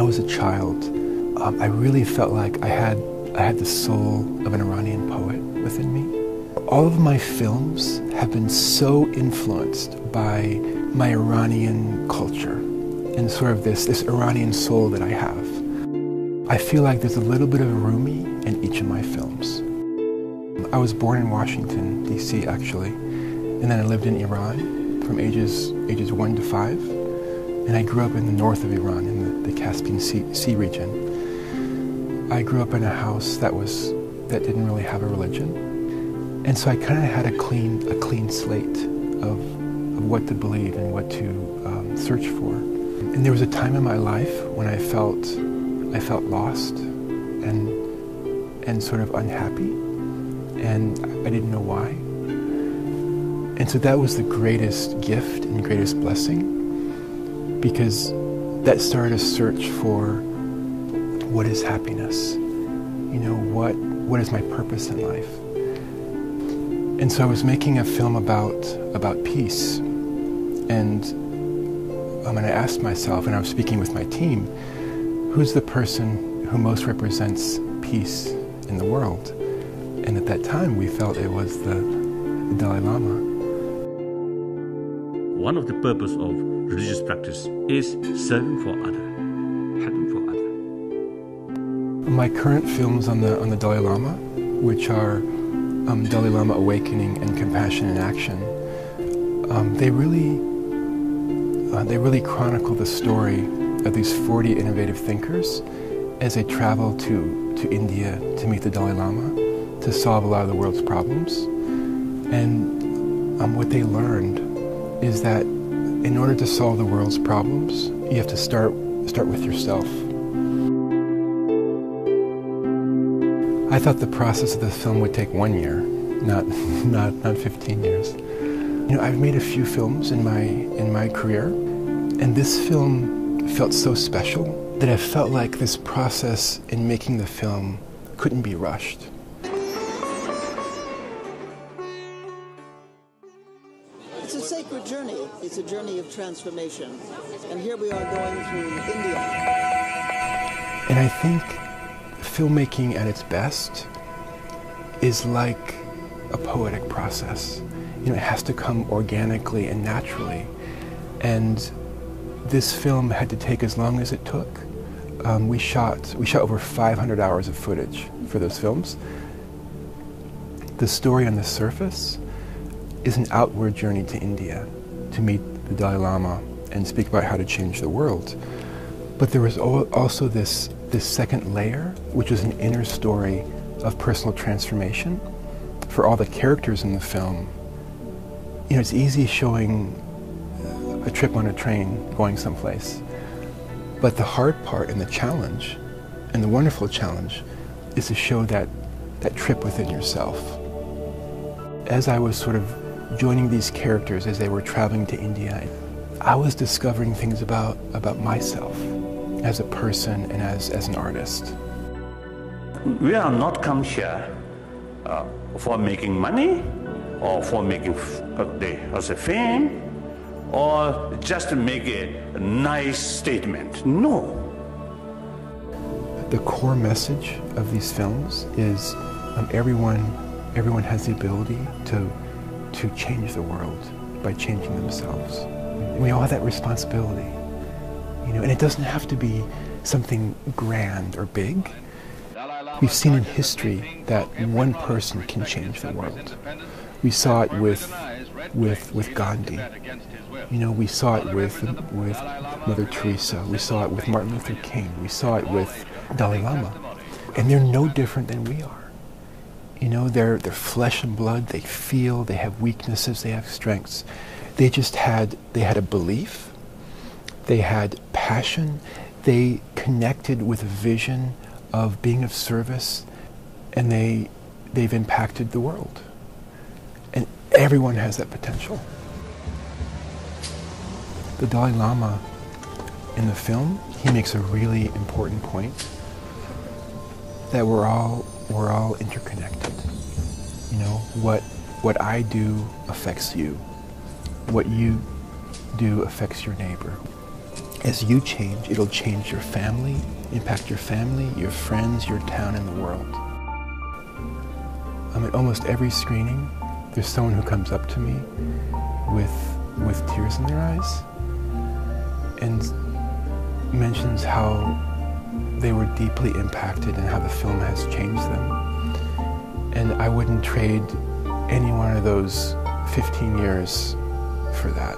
was a child, I really felt like I had the soul of an Iranian poet within me. All of my films have been so influenced by my Iranian culture and sort of this Iranian soul that I have. I feel like there's a little bit of Rumi in each of my films. I was born in Washington, D.C. actually, and then I lived in Iran from ages 1 to 5, and I grew up in the north of Iran, in the Caspian Sea region. I grew up in a house that didn't really have a religion, and so I kind of had a clean slate of what to believe and what to search for. And there was a time in my life when I felt lost and sort of unhappy, and I didn't know why. And so that was the greatest gift and greatest blessing, because that started a search for what is happiness? You know, what is my purpose in life? And so I was making a film about peace, and I asked myself, and I was speaking with my team, who's the person who most represents peace in the world? And at that time, we felt it was the Dalai Lama. One of the purpose of religious practice is serving for other, helping for other. My current films on the Dalai Lama, which are Dalai Lama Awakening and Compassion in Action, they really chronicle the story of these 40 innovative thinkers as they travel to India to meet the Dalai Lama to solve a lot of the world's problems. And what they learned is that in order to solve the world's problems, you have to start with yourself. I thought the process of the film would take 1 year, not 15 years. You know, I've made a few films in my career, and this film felt so special that I felt like this process in making the film couldn't be rushed. It's a sacred journey. It's a journey of transformation. And here we are going through India. And I think filmmaking at its best is like a poetic process. You know, it has to come organically and naturally. And this film had to take as long as it took. We shot over 500 hours of footage for those films. The story on the surface is an outward journey to India to meet the Dalai Lama and speak about how to change the world. But there was also this second layer, which is an inner story of personal transformation for all the characters in the film. You know, it's easy showing a trip on a train going someplace, but the hard part and the challenge, and the wonderful challenge, is to show that trip within yourself. As I was sort of joining these characters as they were traveling to India, I was discovering things about myself as a person and as an artist. We are not come here for making money or for making as a fame or just to make a nice statement. No. The core message of these films is everyone has the ability to change the world by changing themselves. We all have that responsibility, you know, and it doesn't have to be something grand or big. We've seen in history that one person can change the world. We saw it with Gandhi. You know, we saw it with Mother Teresa. We saw it with Martin Luther King. We saw it with Dalai Lama. And they're no different than we are. You know, they're flesh and blood. They feel. They have weaknesses. They have strengths. They had a belief. They had passion. They connected with a vision of being of service, and they've impacted the world. And everyone has that potential. The Dalai Lama in the film, he makes a really important point that we're all interconnected. You know, what I do affects you. What you do affects your neighbor. as you change, it'll change your family, impact your family, your friends, your town, and the world. At almost every screening, there's someone who comes up to me with tears in their eyes and mentions how they were deeply impacted and how the film has changed them. And I wouldn't trade any one of those 15 years for that.